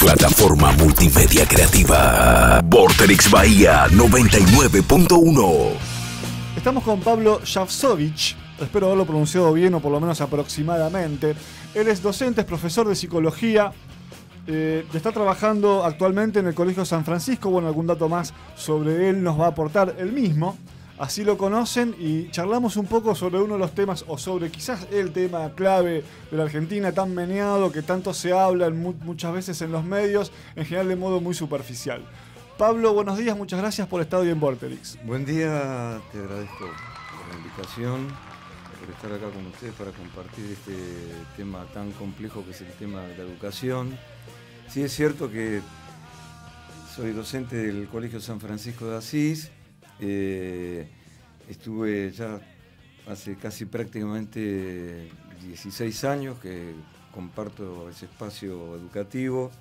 Plataforma multimedia creativa. Vorterix Bahía 99.1. Estamos con Pablo Javsovic. Espero haberlo pronunciado bien o por lo menos aproximadamente. Él es docente, es profesor de psicología. Está trabajando actualmente en el Colegio San Francisco. Bueno, algún dato más sobre él nos va a aportar él mismo. Así lo conocen y charlamos un poco sobre uno de los temas, o sobre quizás el tema clave de la Argentina, tan meneado, que tanto se habla muchas veces en los medios, en general de modo muy superficial. Pablo, buenos días, muchas gracias por estar hoy en Vorterix. Buen día, te agradezco por la invitación, por estar acá con ustedes para compartir este tema tan complejo que es el tema de la educación. Sí, es cierto que soy docente del Colegio San Francisco de Asís. Estuve ya hace casi prácticamente 16 años que comparto ese espacio educativo.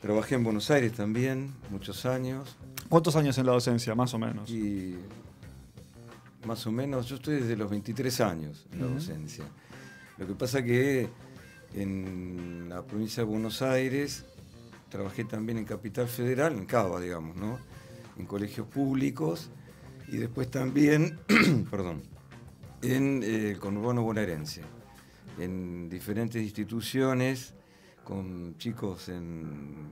Trabajé en Buenos Aires también, muchos años. ¿Cuántos años en la docencia, más o menos? Y más o menos, yo estoy desde los 23 años en la docencia. Lo que pasa que en la provincia de Buenos Aires trabajé también en Capital Federal, en Cava, digamos, ¿no? En colegios públicos y después también en el conurbano bonaerense, en diferentes instituciones con chicos en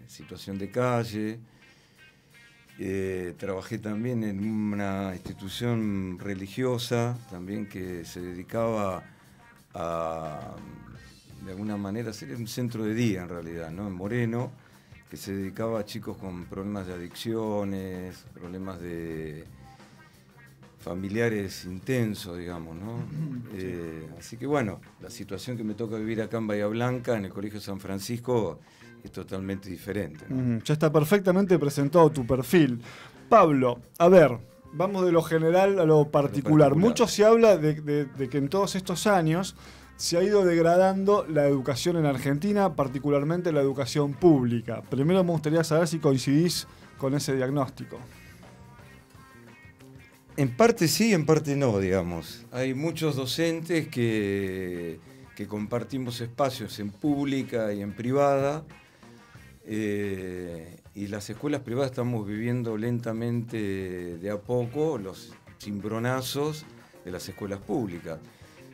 situación de calle. Trabajé también en una institución religiosa también que se dedicaba a, de alguna manera, ser un centro de día en realidad, ¿no? En Moreno, que se dedicaba a chicos con problemas de adicciones, problemas de familiares intensos, digamos, ¿no? Así que bueno, la situación que me toca vivir acá en Bahía Blanca, en el Colegio San Francisco, es totalmente diferente, ¿no? Ya está perfectamente presentado tu perfil. Pablo, a ver, vamos de lo general a lo particular. Mucho se habla de que en todos estos años se ha ido degradando la educación en Argentina, particularmente la educación pública. Primero me gustaría saber si coincidís con ese diagnóstico. En parte sí, en parte no, digamos. Hay muchos docentes que compartimos espacios en pública y en privada, y las escuelas privadas estamos viviendo lentamente de a poco los cimbronazos de las escuelas públicas.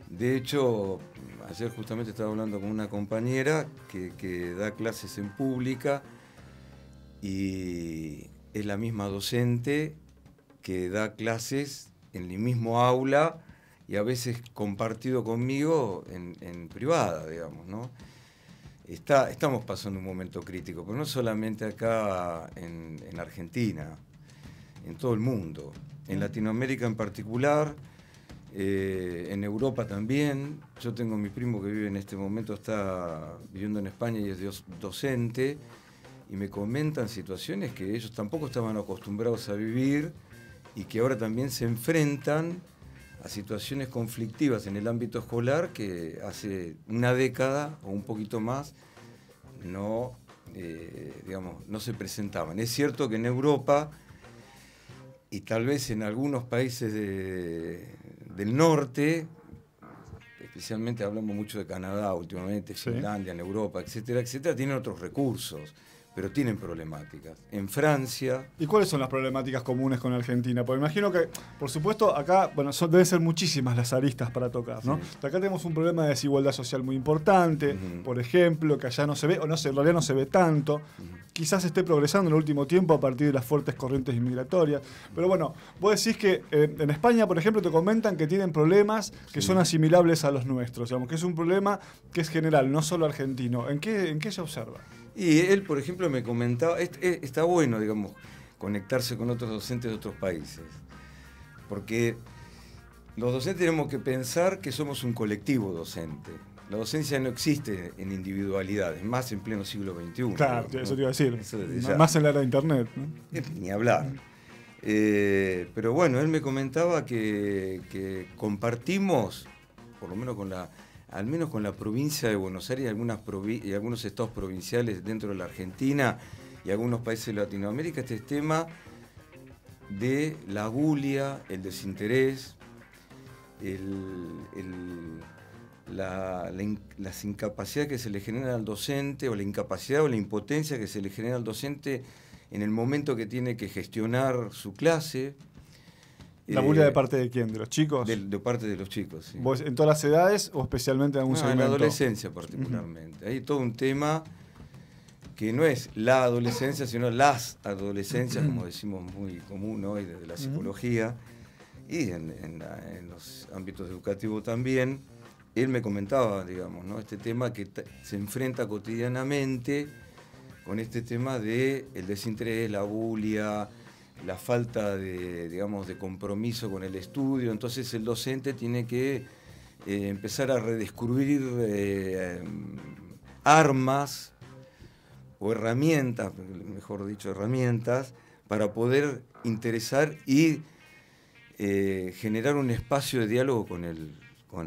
De hecho, ayer justamente estaba hablando con una compañera que da clases en pública y es la misma docente que da clases en el mismo aula y a veces compartido conmigo en privada, digamos, ¿no? Estamos pasando un momento crítico, pero no solamente acá en Argentina, en todo el mundo, en Latinoamérica en particular. En Europa también. Yo tengo mi primo que vive en este momento, está viviendo en España y es docente, y me comentan situaciones que ellos tampoco estaban acostumbrados a vivir y que ahora también se enfrentan a situaciones conflictivas en el ámbito escolar que hace una década o un poquito más no se presentaban. Es cierto que en Europa y tal vez en algunos países del norte, especialmente hablamos mucho de Canadá últimamente, Finlandia, en Europa, etcétera, etcétera, tienen otros recursos, pero tienen problemáticas. En Francia... ¿Y cuáles son las problemáticas comunes con Argentina? Porque imagino que, por supuesto, acá, bueno, deben ser muchísimas las aristas para tocar, ¿no? Sí. Acá tenemos un problema de desigualdad social muy importante, por ejemplo, que allá no se ve, o no sé, en realidad no se ve tanto. Quizás esté progresando en el último tiempo a partir de las fuertes corrientes inmigratorias. Pero bueno, vos decís que en España, por ejemplo, te comentan que tienen problemas que son asimilables a los nuestros, digamos, que es un problema que es general, no solo argentino. ¿En qué se observa? Y él, por ejemplo, me comentaba, está bueno, digamos, conectarse con otros docentes de otros países, porque los docentes tenemos que pensar que somos un colectivo docente. La docencia no existe en individualidades, más en pleno siglo XXI. Claro, ¿no? Eso te iba a decir, Eso más en la era de Internet, ¿no? Ni hablar. Pero bueno, él me comentaba que compartimos, por lo menos al menos con la provincia de Buenos Aires y algunos estados provinciales dentro de la Argentina y algunos países de Latinoamérica, este tema de la bulia, el desinterés, las incapacidades que se le generan al docente, o la incapacidad o la impotencia que se le genera al docente en el momento que tiene que gestionar su clase. ¿La bulia de parte de quién? ¿De los chicos? De parte de los chicos, sí. ¿Vos en todas las edades o especialmente en algún segmento? En la adolescencia particularmente. Hay todo un tema que no es la adolescencia, sino las adolescencias, como decimos muy común hoy desde la psicología, y en los ámbitos educativos también. Él me comentaba, digamos, ¿no? Este tema que se enfrenta cotidianamente con este tema de el desinterés, la bulia, la falta de, digamos, de compromiso con el estudio. Entonces el docente tiene que empezar a redescubrir armas o herramientas, mejor dicho, herramientas, para poder interesar y generar un espacio de diálogo con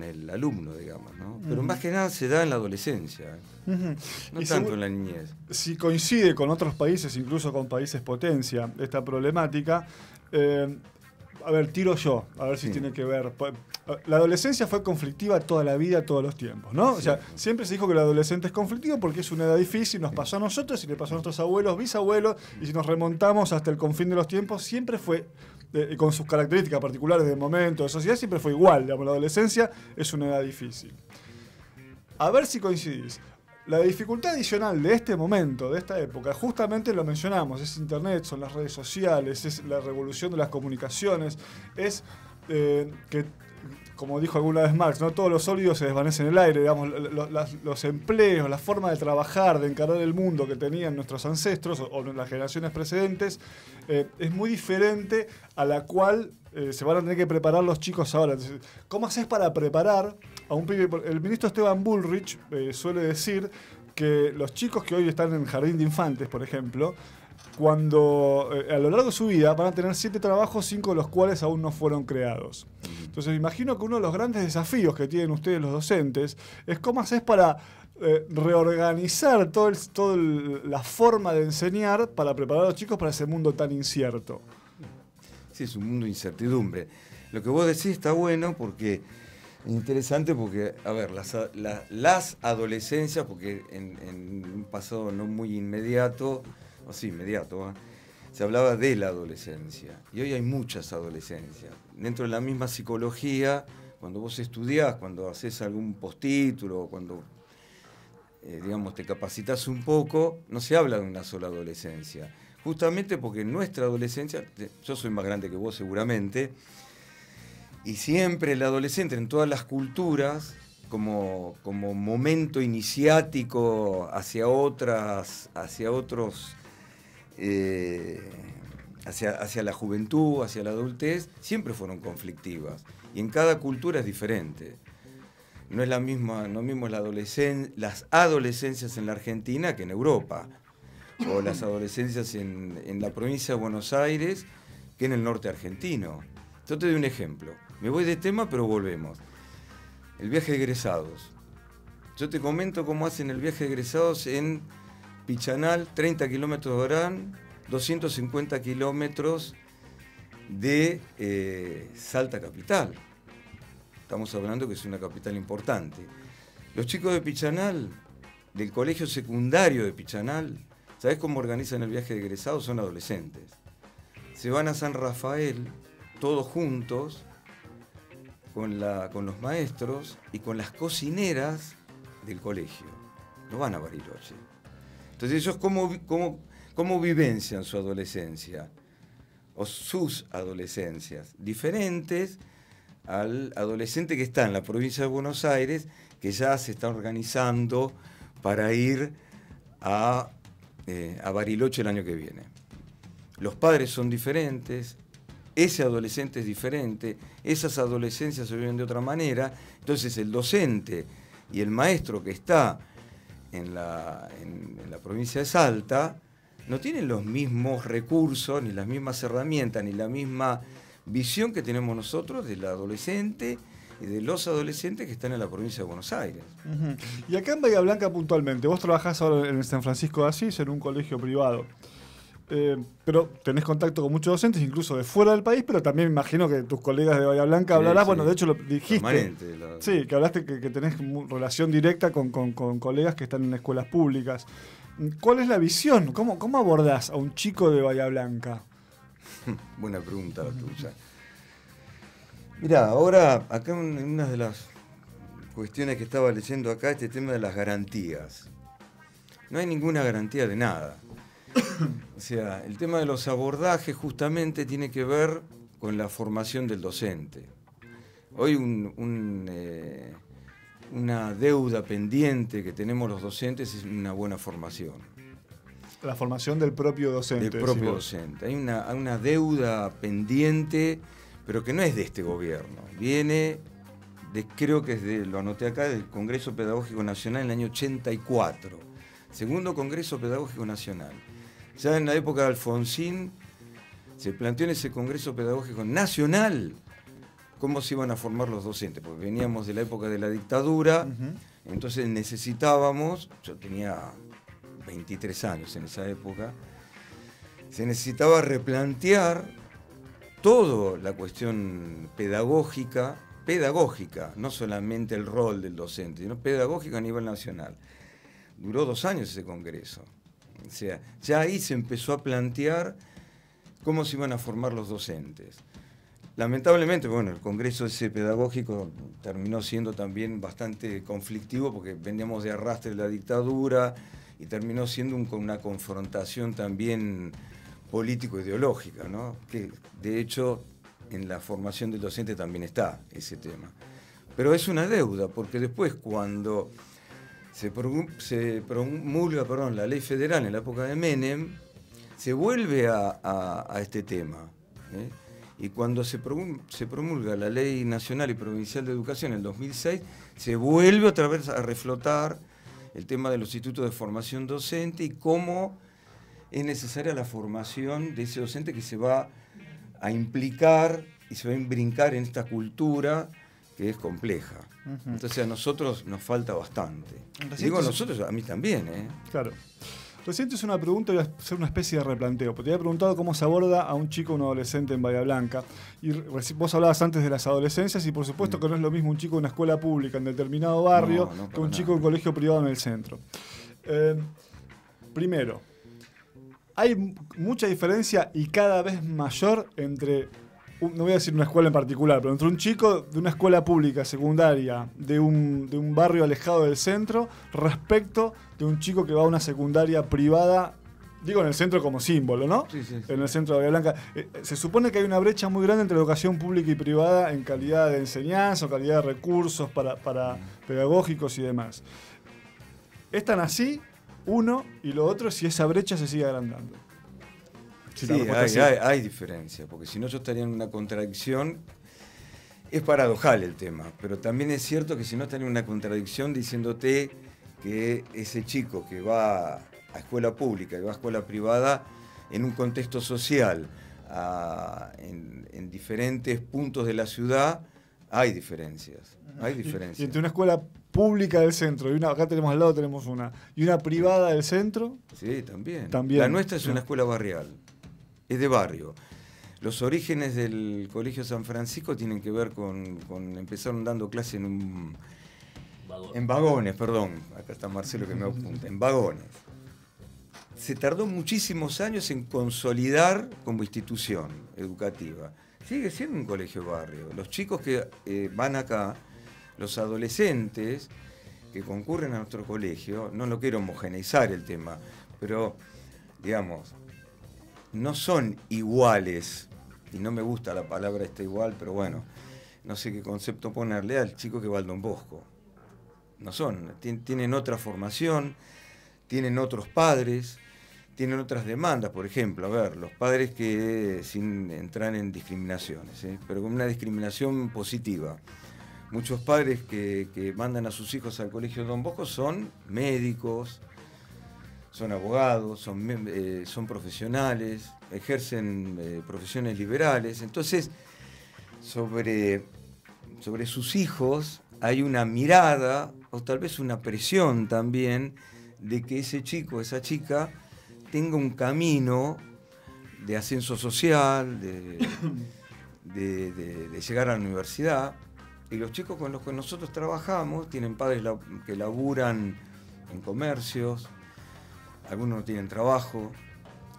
el alumno, digamos, ¿no? Pero más que nada se da en la adolescencia, no tanto en la niñez. Si coincide con otros países, incluso con países potencia, esta problemática, a ver, tiro yo, a ver si tiene que ver. La adolescencia fue conflictiva toda la vida, todos los tiempos, ¿no? Sí. O sea, siempre se dijo que el adolescente es conflictivo porque es una edad difícil, nos pasó a nosotros y le pasó a nuestros abuelos, bisabuelos, y si nos remontamos hasta el confín de los tiempos, siempre fue, con sus características particulares de momento, de sociedad, siempre fue igual. Digamos, la adolescencia es una edad difícil. A ver si coincidís. La dificultad adicional de este momento, de esta época, justamente lo mencionamos, es Internet, son las redes sociales, es la revolución de las comunicaciones, es que, como dijo alguna vez Marx, ¿no? Todos los sólidos se desvanecen en el aire, digamos, los empleos, la forma de trabajar, de encarar el mundo que tenían nuestros ancestros o las generaciones precedentes, es muy diferente a la cual se van a tener que preparar los chicos ahora. Entonces, ¿cómo haces para preparar a un pibe? El ministro Esteban Bullrich suele decir que los chicos que hoy están en jardín de infantes, por ejemplo, cuando a lo largo de su vida van a tener 7 trabajos, 5 de los cuales aún no fueron creados. Entonces me imagino que uno de los grandes desafíos que tienen ustedes los docentes es cómo haces para reorganizar toda la forma de enseñar para preparar a los chicos para ese mundo tan incierto. Sí, es un mundo de incertidumbre. Lo que vos decís está bueno porque es interesante porque, a ver, las adolescencias, porque en un pasado no muy inmediato, o sí, inmediato, se hablaba de la adolescencia. Y hoy hay muchas adolescencias. Dentro de la misma psicología, cuando vos estudiás, cuando haces algún postítulo, cuando digamos, te capacitas un poco, no se habla de una sola adolescencia. Justamente porque en nuestra adolescencia, yo soy más grande que vos seguramente, y siempre el adolescente en todas las culturas, como momento iniciático hacia la juventud, hacia la adultez, siempre fueron conflictivas. Y en cada cultura es diferente. No es lo mismo las adolescencias en la Argentina que en Europa, o las adolescencias en la provincia de Buenos Aires que en el norte argentino. Yo te doy un ejemplo. Me voy de tema, pero volvemos. El viaje de egresados. Yo te comento cómo hacen el viaje de egresados en Pichanal, 30 kilómetros de Orán, 250 kilómetros de Salta capital. Estamos hablando que es una capital importante. Los chicos de Pichanal, del colegio secundario de Pichanal, ¿sabés cómo organizan el viaje de egresados? Son adolescentes. Se van a San Rafael, todos juntos, con los maestros y con las cocineras del colegio. No van a Bariloche. Entonces ellos, ¿cómo vivencian su adolescencia? O sus adolescencias. Diferentes al adolescente que está en la provincia de Buenos Aires, que ya se está organizando para ir a Bariloche el año que viene. Los padres son diferentes, ese adolescente es diferente, esas adolescencias se viven de otra manera, entonces el docente y el maestro que está en la provincia de Salta no tienen los mismos recursos, ni las mismas herramientas, ni la misma visión que tenemos nosotros del adolescente y de los adolescentes que están en la provincia de Buenos Aires. Y acá en Bahía Blanca puntualmente, vos trabajás ahora en San Francisco de Asís, en un colegio privado. Pero tenés contacto con muchos docentes, incluso de fuera del país, pero también me imagino que tus colegas de Bahía Blanca hablarás, bueno, de hecho lo dijiste. Sí, que hablaste que tenés relación directa con colegas que están en escuelas públicas. ¿Cuál es la visión? ¿Cómo abordás a un chico de Bahía Blanca? Buena pregunta la tuya. Mirá, ahora, acá una de las cuestiones que estaba leyendo acá, este tema de las garantías. No hay ninguna garantía de nada. O sea, el tema de los abordajes justamente tiene que ver con la formación del docente. Hoy una deuda pendiente que tenemos los docentes es una buena formación. La formación del propio docente. Del propio docente. Hay una deuda pendiente, pero que no es de este gobierno. Viene, creo que lo anoté acá, del Congreso Pedagógico Nacional en el año 84. Segundo Congreso Pedagógico Nacional. Ya en la época de Alfonsín se planteó en ese Congreso Pedagógico Nacional cómo se iban a formar los docentes, porque veníamos de la época de la dictadura, entonces necesitábamos, yo tenía 23 años en esa época, se necesitaba replantear toda la cuestión pedagógica, no solamente el rol del docente, sino pedagógica a nivel nacional. Duró 2 años ese congreso. O sea, ya ahí se empezó a plantear cómo se iban a formar los docentes. Lamentablemente, bueno, el congreso ese pedagógico terminó siendo también bastante conflictivo porque veníamos de arrastre de la dictadura y terminó siendo una confrontación también político-ideológica, ¿no? Que de hecho en la formación del docente también está ese tema. Pero es una deuda, porque después cuando se promulga la ley federal en la época de Menem, se vuelve a este tema, ¿eh? Y cuando se promulga la Ley Nacional y Provincial de Educación en el 2006, se vuelve otra vez a reflotar el tema de los institutos de formación docente y cómo es necesaria la formación de ese docente que se va a implicar y se va a imbrincar en esta cultura que es compleja. Entonces a nosotros nos falta bastante. Digo nosotros, a mí también, ¿eh? Claro. Recién es una pregunta, voy a hacer una especie de replanteo, porque te había preguntado cómo se aborda a un chico o un adolescente en Bahía Blanca. Y vos hablabas antes de las adolescencias y por supuesto que no es lo mismo un chico en una escuela pública en determinado barrio que un chico en un colegio privado en el centro. Primero, hay mucha diferencia y cada vez mayor entre, no voy a decir una escuela en particular, pero entre un chico de una escuela pública, secundaria, de un barrio alejado del centro, respecto de un chico que va a una secundaria privada, digo en el centro como símbolo, ¿no? Sí. En el centro de Bahía Blanca. Se supone que hay una brecha muy grande entre educación pública y privada en calidad de enseñanza o calidad de recursos para pedagógicos y demás. ¿Es tan así, uno, y lo otro, si esa brecha se sigue agrandando? Sí, hay diferencia, porque si no yo estaría en una contradicción. Es paradojal el tema, pero también es cierto que si no estaría en una contradicción diciéndote que ese chico que va a escuela pública y va a escuela privada en un contexto social, en diferentes puntos de la ciudad, hay diferencias. Y entre una escuela pública del centro, acá tenemos al lado tenemos una, y una privada del centro. Sí, también. La nuestra es una escuela barrial. Es de barrio. Los orígenes del Colegio San Francisco tienen que ver con empezaron dando clase en vagones, perdón. Acá está Marcelo que me apunta. En vagones. Se tardó muchísimos años en consolidar como institución educativa. Sigue siendo un colegio barrio. Los chicos que van acá, los adolescentes que concurren a nuestro colegio, no lo quiero homogeneizar el tema, pero digamos, no son iguales, y no me gusta la palabra igual, pero bueno, no sé qué concepto ponerle al chico que va al Don Bosco. No son, tienen otra formación, tienen otros padres, tienen otras demandas, por ejemplo, a ver, los padres que, sin entrar en discriminaciones, pero con una discriminación positiva. Muchos padres que mandan a sus hijos al colegio Don Bosco son médicos, son abogados, son profesionales, ejercen profesiones liberales. Entonces, sobre sus hijos hay una mirada, o tal vez una presión también, de que ese chico, esa chica, tenga un camino de ascenso social, de llegar a la universidad. Y los chicos con los que nosotros trabajamos tienen padres que laburan en comercios, algunos no tienen trabajo,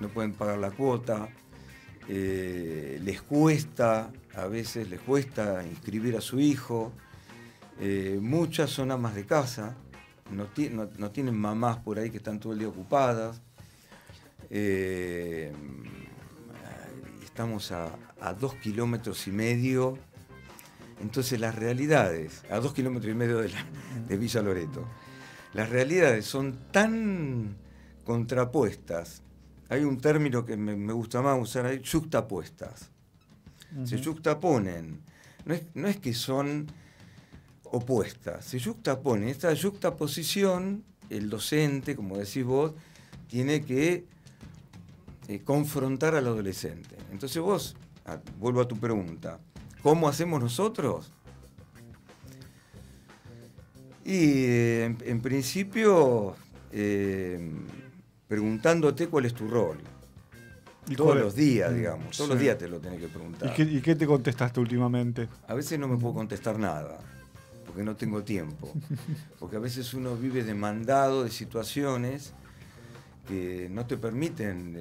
no pueden pagar la cuota, a veces les cuesta inscribir a su hijo, muchas son amas de casa, no tienen mamás por ahí que están todo el día ocupadas. Estamos a 2,5 kilómetros. Entonces las realidades, a 2,5 kilómetros de Villa Loreto, las realidades son tan contrapuestas. Hay un término que me gusta más usar ahí, yuxtapuestas. Se yuxtaponen. No es que son opuestas, se yuxtaponen. Esta yuxtaposición, el docente, como decís vos, tiene que confrontar al adolescente. Entonces vos, vuelvo a tu pregunta, ¿cómo hacemos nosotros? Y en principio, preguntándote cuál es tu rol. Todos los días, digamos. Todos los días te lo tenés que preguntar. ¿Y qué te contestaste últimamente? A veces no me puedo contestar nada, porque no tengo tiempo. Porque a veces uno vive demandado de situaciones que no te permiten,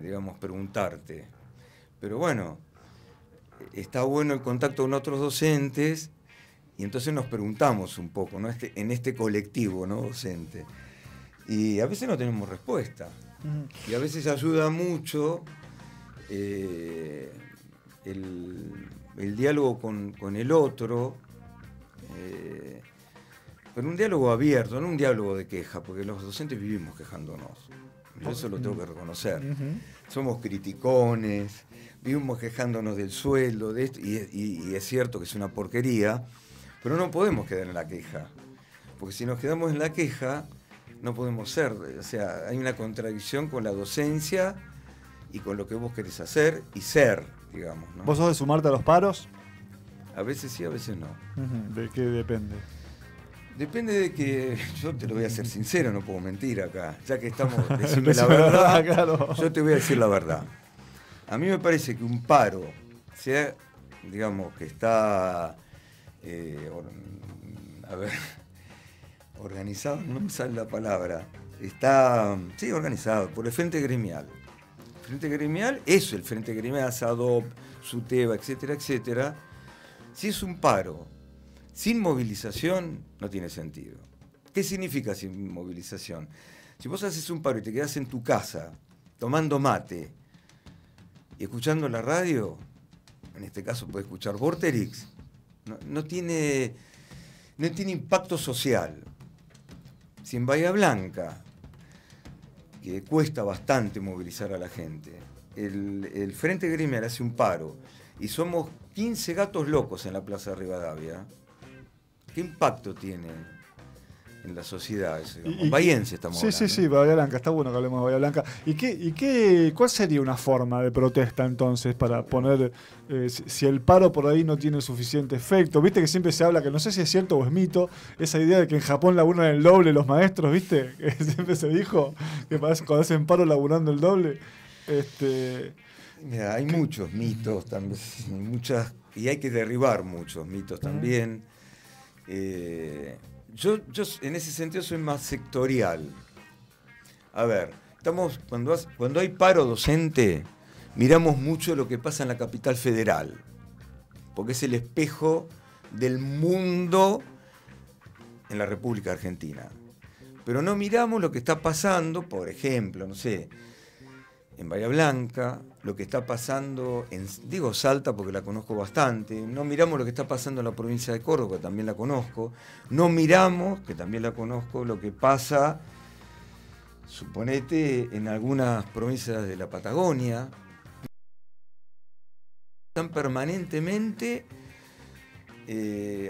digamos, preguntarte. Pero bueno, está bueno el contacto con otros docentes y entonces nos preguntamos un poco, ¿no? En este colectivo, ¿no? Docente. Y a veces no tenemos respuesta. Y a veces ayuda mucho el diálogo con el otro, pero un diálogo abierto, no un diálogo de queja, porque los docentes vivimos quejándonos. Yo eso lo tengo que reconocer. Somos criticones, vivimos quejándonos del sueldo, de esto, y es cierto que es una porquería, pero no podemos quedar en la queja. Porque si nos quedamos en la queja, no podemos ser. O sea, hay una contradicción con la docencia y con lo que vos querés hacer y ser, digamos, ¿no? ¿Vos sos de sumarte a los paros? A veces sí, a veces no. ¿De qué depende? Depende de que, yo te lo voy a ser sincero, no puedo mentir acá. Ya que estamos, decime la verdad, claro. Yo te voy a decir la verdad. A mí me parece que un paro, sea, digamos, que está, organizado, no me sale la palabra, está, sí, organizado por el Frente Gremial. El Frente Gremial, eso, el Frente Gremial, SADOP, SUTEBA, etcétera, etcétera. Si es un paro sin movilización, no tiene sentido. ¿Qué significa sin movilización? Si vos haces un paro y te quedás en tu casa tomando mate y escuchando la radio, en este caso puedes escuchar Vorterix, no tiene impacto social. Si en Bahía Blanca, que cuesta bastante movilizar a la gente, el Frente Gremial hace un paro y somos 15 gatos locos en la Plaza de Rivadavia, ¿qué impacto tiene en la sociedad eso? Bahiense estamos hablando. Sí, Bahía Blanca, está bueno que hablemos de Bahía Blanca. ¿Cuál sería una forma de protesta entonces para poner, si el paro por ahí no tiene suficiente efecto? Viste que siempre se habla, que no sé si es cierto o es mito, esa idea de que en Japón laburan el doble los maestros, ¿viste? Que siempre se dijo que cuando hacen paro laburando el doble. Mira, hay muchos mitos también, y hay que derribar muchos mitos también. Yo en ese sentido soy más sectorial. A ver, cuando hay paro docente, miramos mucho lo que pasa en la capital federal, porque es el espejo del mundo en la República Argentina. Pero no miramos lo que está pasando, por ejemplo, no sé, en Bahía Blanca, lo que está pasando digo Salta porque la conozco bastante, no miramos lo que está pasando en la provincia de Córdoba, que también la conozco, no miramos, que también la conozco, lo que pasa, suponete, en algunas provincias de la Patagonia. Están permanentemente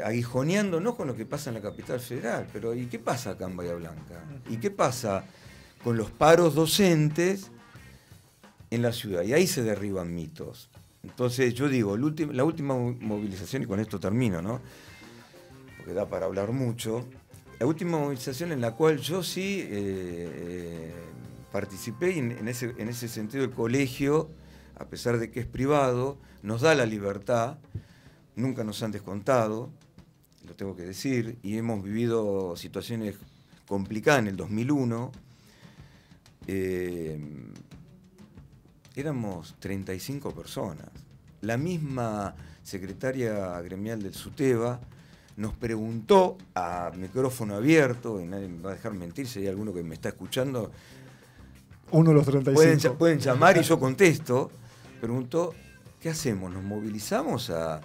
aguijoneándonos con lo que pasa en la capital federal, pero ¿y qué pasa acá en Bahía Blanca? ¿Y qué pasa con los paros docentes en la ciudad? Y ahí se derriban mitos. Entonces yo digo, la última movilización, y con esto termino, ¿no? Porque da para hablar mucho, la última movilización en la cual yo sí participé y en ese sentido el colegio, a pesar de que es privado, nos da la libertad, nunca nos han descontado, lo tengo que decir, y hemos vivido situaciones complicadas en el 2001. Éramos 35 personas. La misma secretaria gremial del SUTEBA nos preguntó a micrófono abierto, y nadie me va a dejar mentir si hay alguno que me está escuchando. Uno de los 35. Pueden llamar y yo contesto. Preguntó, ¿qué hacemos? ¿Nos movilizamos a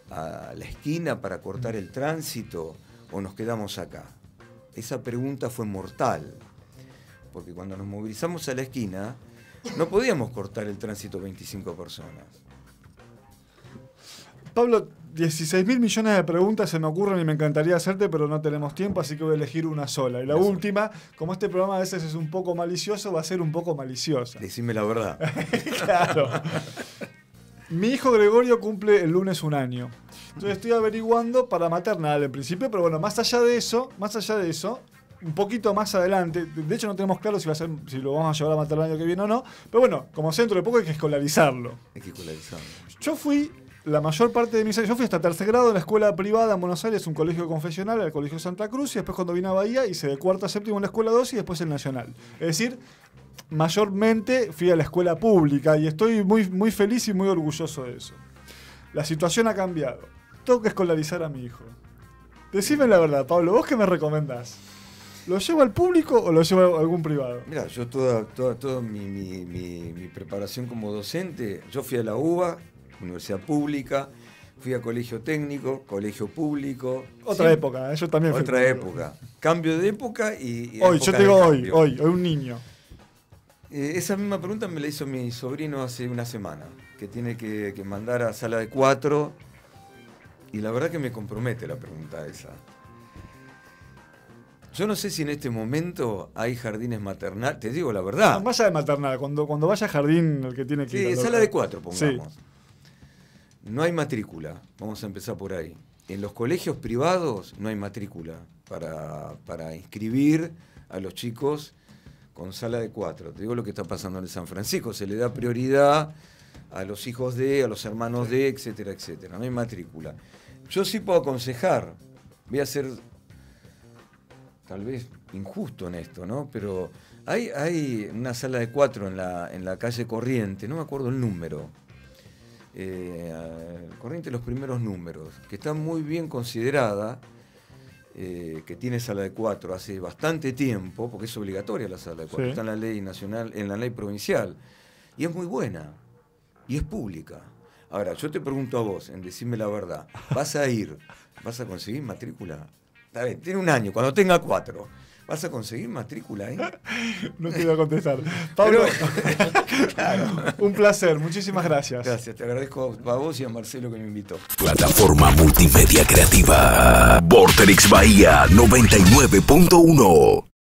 la esquina para cortar el tránsito o nos quedamos acá? Esa pregunta fue mortal, porque cuando nos movilizamos a la esquina no podíamos cortar el tránsito 25 personas. Pablo, 16.000 millones de preguntas se me ocurren y me encantaría hacerte, pero no tenemos tiempo, así que voy a elegir una sola. Y la última, como este programa a veces es un poco malicioso, va a ser un poco maliciosa. Decime la verdad. Claro. Mi hijo Gregorio cumple el lunes 1 año. Entonces estoy averiguando para maternal en principio, pero bueno, más allá de eso, un poquito más adelante, de hecho no tenemos claro si lo vamos a llevar a maternal el año que viene o no, pero bueno, como centro de poco hay que escolarizarlo. Yo fui la mayor parte de mis años, yo fui hasta tercer grado en la escuela privada en Buenos Aires, un colegio confesional, el Colegio Santa Cruz, y después cuando vine a Bahía hice de cuarto a séptimo en la escuela 2 y después el Nacional. Es decir, mayormente fui a la escuela pública y estoy muy, muy feliz y muy orgulloso de eso. La situación ha cambiado. Tengo que escolarizar a mi hijo. Decime la verdad, Pablo, ¿vos qué me recomendás? ¿Lo llevo al público o lo llevo a algún privado? Mira, yo toda mi preparación como docente, yo fui a la UBA, Universidad Pública, fui a colegio técnico, colegio público. Otra época, yo también fui. Otra época. Cambio de época y hoy, yo te digo hoy un niño. Esa misma pregunta me la hizo mi sobrino hace una semana, que tiene que mandar a sala de 4, y la verdad que me compromete la pregunta esa. Yo no sé si en este momento hay jardines maternales, te digo la verdad. No, vaya de maternal, cuando vaya a jardín el que tiene que ir. Sí, sala de 4, pongamos. Sí. No hay matrícula, vamos a empezar por ahí. En los colegios privados no hay matrícula para inscribir a los chicos con sala de 4. Te digo lo que está pasando en el San Francisco, se le da prioridad a los hijos de, a los hermanos de, etcétera, etcétera. No hay matrícula. Yo sí puedo aconsejar, voy a ser tal vez injusto en esto, ¿no? Pero hay una sala de 4 en la calle Corriente, no me acuerdo el número. Corriente los primeros números, que está muy bien considerada, que tiene sala de 4 hace bastante tiempo, porque es obligatoria la sala de 4, sí. Está en la ley nacional, en la ley provincial, y es muy buena, y es pública. Ahora, yo te pregunto a vos, en decirme la verdad, ¿vas a conseguir matrícula? Está bien, tiene 1 año, cuando tenga 4, ¿vas a conseguir matrícula ahí? No te voy a contestar. Pablo, claro. Un placer, muchísimas gracias. Gracias, te agradezco a vos y a Marcelo que me invitó. Plataforma multimedia creativa. Vorterix Bahía 99.1.